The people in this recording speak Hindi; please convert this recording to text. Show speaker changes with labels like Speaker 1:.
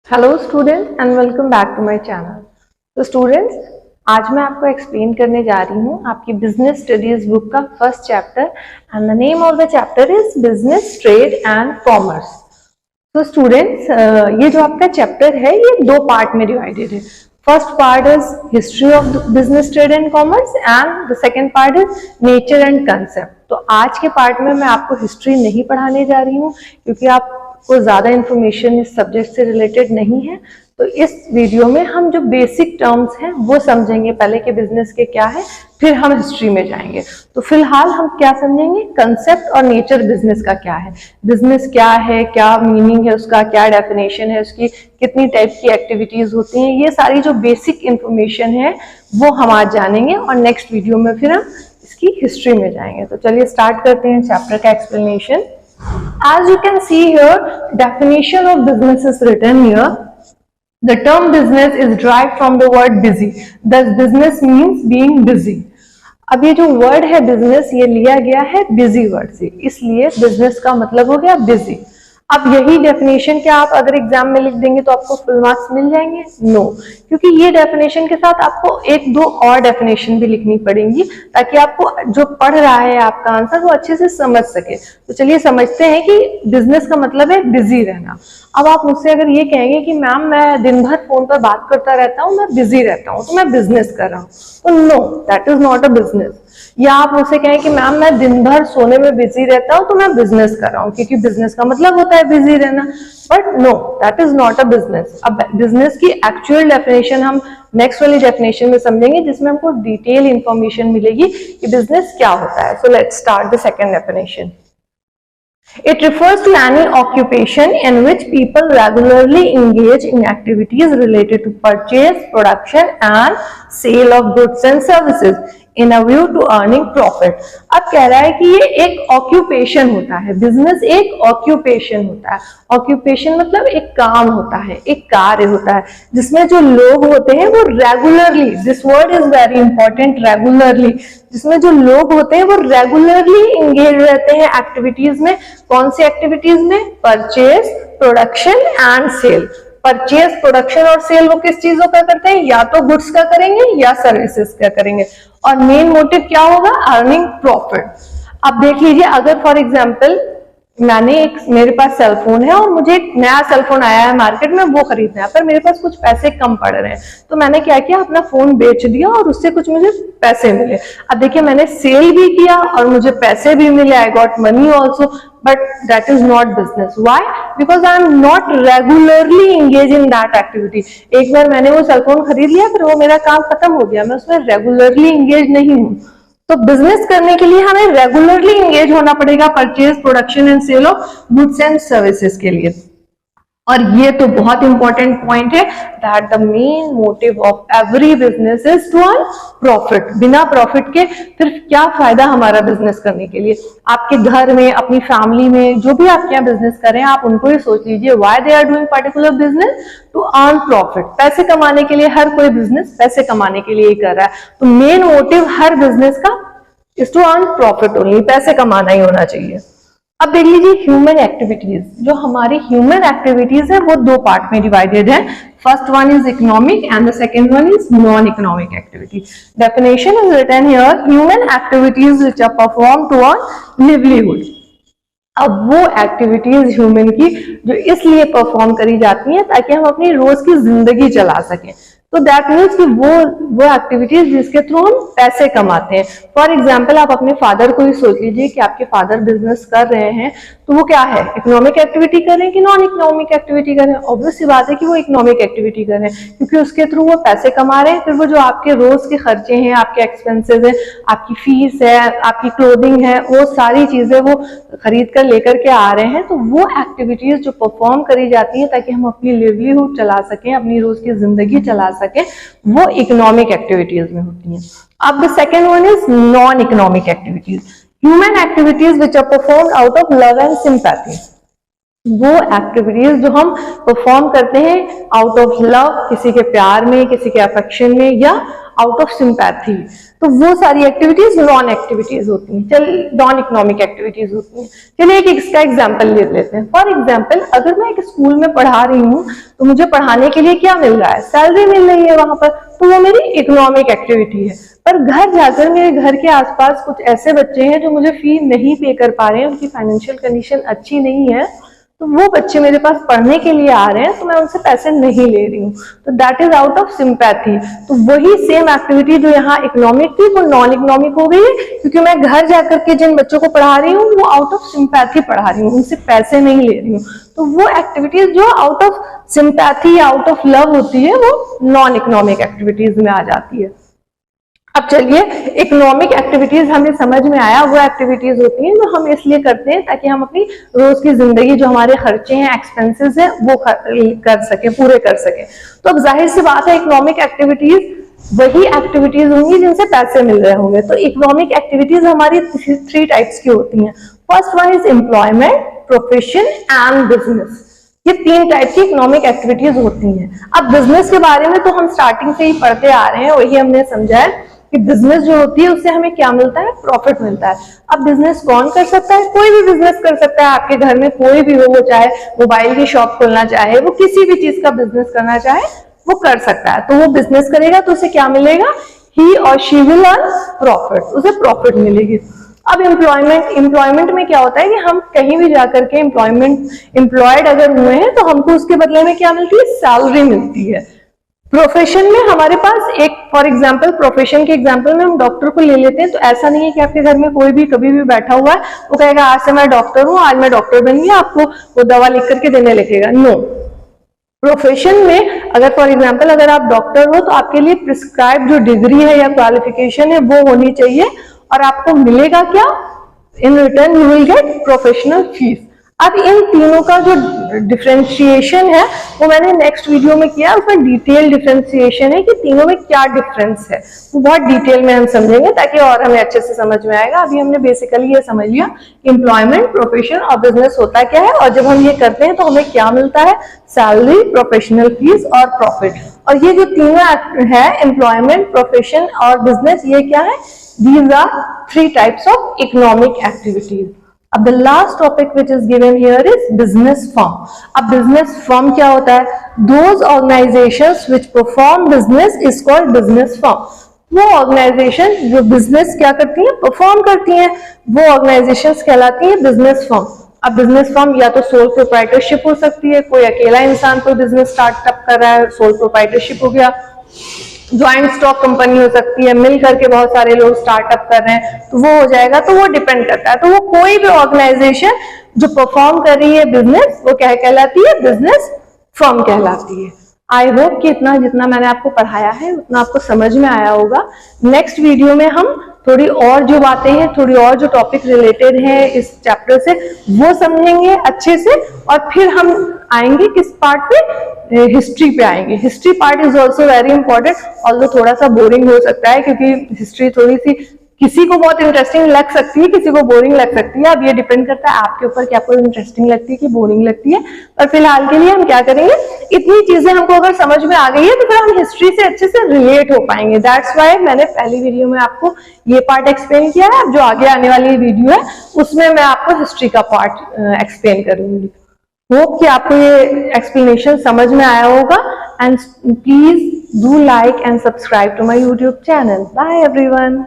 Speaker 1: Hello students and welcome back to my channel. तो स्टूडेंट्स, आज मैं आपको एक्सप्लेन करने जा रही हूँ आपकी बिजनेस स्टडीज बुक का first chapter and the name of the chapter is business trade and commerce. तो स्टूडेंट्स, ये जो आपका चैप्टर है ये दो पार्ट में डिवाइडेड है। First part is history of business trade and commerce and the second part is nature and concept. तो आज के पार्ट में मैं आपको हिस्ट्री नहीं पढ़ाने जा रही हूँ क्योंकि आपको ज्यादा इंफॉर्मेशन इस सब्जेक्ट से रिलेटेड नहीं है। तो इस वीडियो में हम जो बेसिक टर्म्स हैं वो समझेंगे, पहले के बिजनेस के क्या है, फिर हम हिस्ट्री में जाएंगे। तो फिलहाल हम क्या समझेंगे, कंसेप्ट और नेचर बिजनेस का क्या है, बिजनेस क्या है, क्या मीनिंग है उसका, क्या डेफिनेशन है उसकी, कितनी टाइप की एक्टिविटीज होती हैं, ये सारी जो बेसिक इंफॉर्मेशन है वो हम आज जानेंगे और नेक्स्ट वीडियो में फिर हम इसकी हिस्ट्री में जाएंगे। तो चलिए स्टार्ट करते हैं चैप्टर का explanation. As you can see here, definition of business is written here. The term business is derived from the word busy. Thus, business means being busy. अब ये जो वर्ड है बिजनेस, ये लिया गया है बिजी वर्ड से, इसलिए बिजनेस का मतलब हो गया बिजी। अब यही डेफिनेशन क्या आप अगर एग्जाम में लिख देंगे तो आपको फुल मार्क्स मिल जाएंगे? नो, क्योंकि ये डेफिनेशन के साथ आपको एक दो और डेफिनेशन भी लिखनी पड़ेंगी ताकि आपको जो पढ़ रहा है आपका आंसर वो अच्छे से समझ सके। तो चलिए समझते हैं कि बिजनेस का मतलब है बिजी रहना। अब आप मुझसे अगर ये कहेंगे कि मैम मैं दिन भर फोन पर बात करता रहता हूँ, मैं बिजी रहता हूँ, तो मैं बिजनेस कर रहा हूँ, तो no, that is not a business. या आप मुझसे कहें कि मैम मैं दिन भर सोने में बिजी रहता हूं तो मैं बिजनेस कर रहा हूं, क्योंकि बिजनेस का मतलब होता है बिजी रहना, but no, that is not a business. अब बिजनेस की एक्चुअल डेफिनेशन हम नेक्स्ट वाली डेफिनेशन में समझेंगे जिसमें हमको डिटेल इंफॉर्मेशन मिलेगी कि बिजनेस क्या होता है। So let's start the second definition. It refers to any occupation in which people regularly engage in activities related to purchase, production and sale of goods and services in a view to earning profit. अब कह रहा है कि ये एक ऑक्यूपेशन होता है, बिजनेस एक ऑक्यूपेशन होता है। ऑक्यूपेशन मतलब एक काम होता है, एक कार्य होता है जिसमें जो लोग होते हैं वो regularly, this word is very important, regularly, जिसमें जो लोग होते हैं वो रेगुलरली इंगेज रहते हैं एक्टिविटीज में। कौन सी एक्टिविटीज में? Purchase, production and sale. Purchase, production और सेल वो किस चीजों का करते हैं? या तो गुड्स का करेंगे या सर्विसेज का करेंगे, और मेन मोटिव क्या होगा? Earning profit. अब देख लीजिए, अगर फॉर एग्जाम्पल मेरे पास सेल फोन है और मुझे एक नया सेल फोन आया है मार्केट में, वो खरीदना है, पर मेरे पास कुछ पैसे कम पड़ रहे हैं, तो मैंने क्या किया, अपना फोन बेच दिया और उससे कुछ मुझे पैसे मिले। अब देखिए, मैंने सेल भी किया और मुझे पैसे भी मिले, I got money also, but that is not business. Why? Because I am not regularly engage in that activity. एक बार मैंने वो सेल फोन खरीद लिया, फिर वो मेरा काम खत्म हो गया, मैं उसमें रेगुलरली एंगेज नहीं हूँ। तो बिजनेस करने के लिए हमें रेगुलरली एंगेज होना पड़ेगा purchase, production and sale of goods and services के लिए। और ये तो बहुत इंपॉर्टेंट पॉइंट है that the main motive of every business is to earn profit. बिना प्रॉफिट के फिर क्या फायदा हमारा बिजनेस करने के लिए? आपके घर में, अपनी फैमिली में जो भी आप क्या बिजनेस कर रहे हैं, आप उनको ही सोच लीजिए, why they are doing particular business? To earn profit. पैसे कमाने के लिए हर कोई बिजनेस पैसे कमाने के लिए ही कर रहा है। तो मेन मोटिव हर बिजनेस का is to earn profit only, पैसे कमाना ही होना चाहिए। अब देख लीजिए ह्यूमन एक्टिविटीज, जो हमारी ह्यूमन एक्टिविटीज है वो दो पार्ट में डिवाइडेड है। First one is economic and the second one is non economic activity. Definition is written here, human activities which are perform to earn livelihood. अब वो एक्टिविटीज ह्यूमन की जो इसलिए परफॉर्म करी जाती हैं ताकि हम अपनी रोज की जिंदगी चला सकें। तो दैट मीन्स कि वो एक्टिविटीज जिसके थ्रू हम पैसे कमाते हैं। फॉर एग्जाम्पल, आप अपने फादर को ही सोच लीजिए कि आपके फादर बिजनेस कर रहे हैं, तो वो क्या है, इकोनॉमिक एक्टिविटी कर रहे हैं कि नॉन इकोनॉमिक एक्टिविटी कर रहे हैं? ऑब्वियस सी बात है कि वो इकोनॉमिक एक्टिविटी कर रहे हैं, क्योंकि उसके थ्रू वो पैसे कमा रहे हैं। फिर वो जो आपके रोज के खर्चे हैं, आपके एक्सपेंसेस है, आपकी फीस है, आपकी क्लोथिंग है, वो सारी चीजें वो खरीद कर लेकर के आ रहे हैं। तो वो एक्टिविटीज जो परफॉर्म करी जाती है ताकि हम अपनी लिवलीहुड चला सकें, अपनी रोज की जिंदगी चला सके, वो इकोनॉमिक एक्टिविटीज में होती हैं। अब the second one is non economic activities, human activities which are performed out of love and sympathy. वो एक्टिविटीज जो हम परफॉर्म करते हैं आउट ऑफ लव, किसी के प्यार में, किसी के अफेक्शन में, या आउट ऑफ सिंपैथी, तो वो सारी एक्टिविटीज नॉन एक्टिविटीज होती हैं, नॉन इकोनॉमिक एक्टिविटीज होती हैं। चलिए एक इसका एग्जांपल ले लेते हैं। फॉर एग्जांपल, अगर मैं एक स्कूल में पढ़ा रही हूँ तो मुझे पढ़ाने के लिए क्या मिल रहा है, सैलरी मिल रही है वहां पर, तो वो मेरी इकोनॉमिक एक्टिविटी है। पर घर जाकर मेरे घर के आसपास कुछ ऐसे बच्चे हैं जो मुझे फी नहीं पे कर पा रहे हैं, उनकी फाइनेंशियल कंडीशन अच्छी नहीं है, तो वो बच्चे मेरे पास पढ़ने के लिए आ रहे हैं, तो मैं उनसे पैसे नहीं ले रही हूँ, तो that is out of sympathy. तो वही सेम एक्टिविटी जो यहाँ इकोनॉमिक थी वो नॉन इकोनॉमिक हो गई है, क्योंकि मैं घर जाकर के जिन बच्चों को पढ़ा रही हूँ वो आउट ऑफ सिंपैथी पढ़ा रही हूँ, उनसे पैसे नहीं ले रही हूँ। तो वो एक्टिविटीज जो out of sympathy, out of love होती है, वो नॉन इकोनॉमिक एक्टिविटीज में आ जाती है। अब चलिए, इकोनॉमिक एक्टिविटीज हमें समझ में आया, वो एक्टिविटीज होती हैं जो हम इसलिए करते हैं ताकि हम अपनी रोज की जिंदगी, जो हमारे खर्चे हैं, एक्सपेंसेस हैं, वो कर सके, पूरे कर सके। तो अब जाहिर सी बात है, इकोनॉमिक एक्टिविटीज वही एक्टिविटीज होंगी जिनसे पैसे मिल रहे होंगे। तो इकोनॉमिक एक्टिविटीज हमारी 3 टाइप्स की होती हैं। First one is employment, profession and business. ये 3 टाइप की इकोनॉमिक एक्टिविटीज होती हैं। अब बिजनेस के बारे में तो हम स्टार्टिंग से ही पढ़ते आ रहे हैं, वही हमने समझा है कि बिजनेस जो होती है उससे हमें क्या मिलता है, प्रॉफिट मिलता है। अब बिजनेस कौन कर सकता है, कोई भी बिजनेस कर सकता है। आपके घर में कोई भी हो, वो चाहे मोबाइल की शॉप खोलना चाहे, वो किसी भी चीज का बिजनेस करना चाहे, वो कर सकता है। तो वो बिजनेस करेगा तो उसे क्या मिलेगा, ही और शी विल अर्न प्रॉफिट, उसे प्रॉफिट मिलेगी। अब एम्प्लॉयमेंट में क्या होता है कि हम कहीं भी जाकर के एम्प्लॉयड अगर हुए हैं तो हमको उसके बदले में क्या मिलती है, सैलरी मिलती है। प्रोफेशन में हमारे पास एक, फॉर एग्जाम्पल, प्रोफेशन के एग्जाम्पल में हम डॉक्टर को ले लेते हैं, तो ऐसा नहीं है कि आपके घर में कोई भी कभी भी बैठा हुआ है वो कहेगा आज से मैं डॉक्टर हूं, आज मैं डॉक्टर बन गया, आपको वो दवा लिख करके देने लगेगा। नो, प्रोफेशन में अगर फॉर एग्जाम्पल अगर आप डॉक्टर हो तो आपके लिए प्रिस्क्राइब जो डिग्री है या क्वालिफिकेशन है वो होनी चाहिए, और आपको मिलेगा क्या, in return you will get professional fees. अब इन तीनों का जो डिफरेंशिएशन है वो मैंने नेक्स्ट वीडियो में किया, उसमें डिटेल डिफरेंशिएशन है कि तीनों में क्या डिफरेंस है, वो बहुत डिटेल में हम समझेंगे ताकि और हमें अच्छे से समझ में आएगा। अभी हमने बेसिकली ये समझ लिया कि एम्प्लॉयमेंट, प्रोफेशन और बिजनेस होता क्या है, और जब हम ये करते हैं तो हमें क्या मिलता है, सैलरी, प्रोफेशनल फीस और प्रॉफिट। और ये जो तीनों है, एम्प्लॉयमेंट, प्रोफेशन और बिजनेस, ये क्या है, these are 3 types of economic activities. अब the last topic which is given here is business firm. अब business firm क्या होता है, those organizations which perform business is called business firm. वो ऑर्गेनाइजेशन जो बिजनेस क्या करती हैं, परफॉर्म करती हैं, वो ऑर्गेनाइजेशंस कहलाती हैं बिजनेस फर्म। अब बिजनेस फर्म या तो सोल प्रोप्राइटरशिप हो सकती है, कोई अकेला इंसान कोई बिजनेस स्टार्टअप कर रहा है, सोल प्रोप्राइटरशिप हो गया। ज्वाइंट स्टॉक कंपनी हो सकती है, मिल करके बहुत सारे लोग स्टार्टअप कर रहे हैं, तो वो हो जाएगा। तो वो डिपेंड करता है। तो वो कोई भी ऑर्गेनाइजेशन जो परफॉर्म कर रही है बिजनेस, वो क्या कहलाती है, बिजनेस फर्म कहलाती है। आई होप कि इतना जितना मैंने आपको पढ़ाया है उतना आपको समझ में आया होगा। नेक्स्ट वीडियो में हम थोड़ी और जो बातें हैं, थोड़ी और जो टॉपिक रिलेटेड है इस चैप्टर से, वो समझेंगे अच्छे से, और फिर हम आएंगे किस पार्ट पे, हिस्ट्री पे आएंगे। History part is also very important, although थोड़ा सा बोरिंग हो सकता है क्योंकि हिस्ट्री थोड़ी सी किसी को बहुत इंटरेस्टिंग लग सकती है, किसी को बोरिंग लग सकती है। अब ये डिपेंड करता है आपके ऊपर कि आपको इंटरेस्टिंग लगती है कि बोरिंग लगती है। पर फिलहाल के लिए हम क्या करेंगे, इतनी चीजें हमको अगर समझ में आ गई है तो फिर हम हिस्ट्री से अच्छे से रिलेट हो पाएंगे। दैट्स वाई मैंने पहली वीडियो में आपको ये पार्ट एक्सप्लेन किया है। अब जो आगे आने वाली वीडियो है उसमें मैं आपको हिस्ट्री का पार्ट एक्सप्लेन करूंगी। होप कि आपको ये एक्सप्लेनेशन समझ में आया होगा, and please do like and subscribe to my YouTube channel. Bye everyone.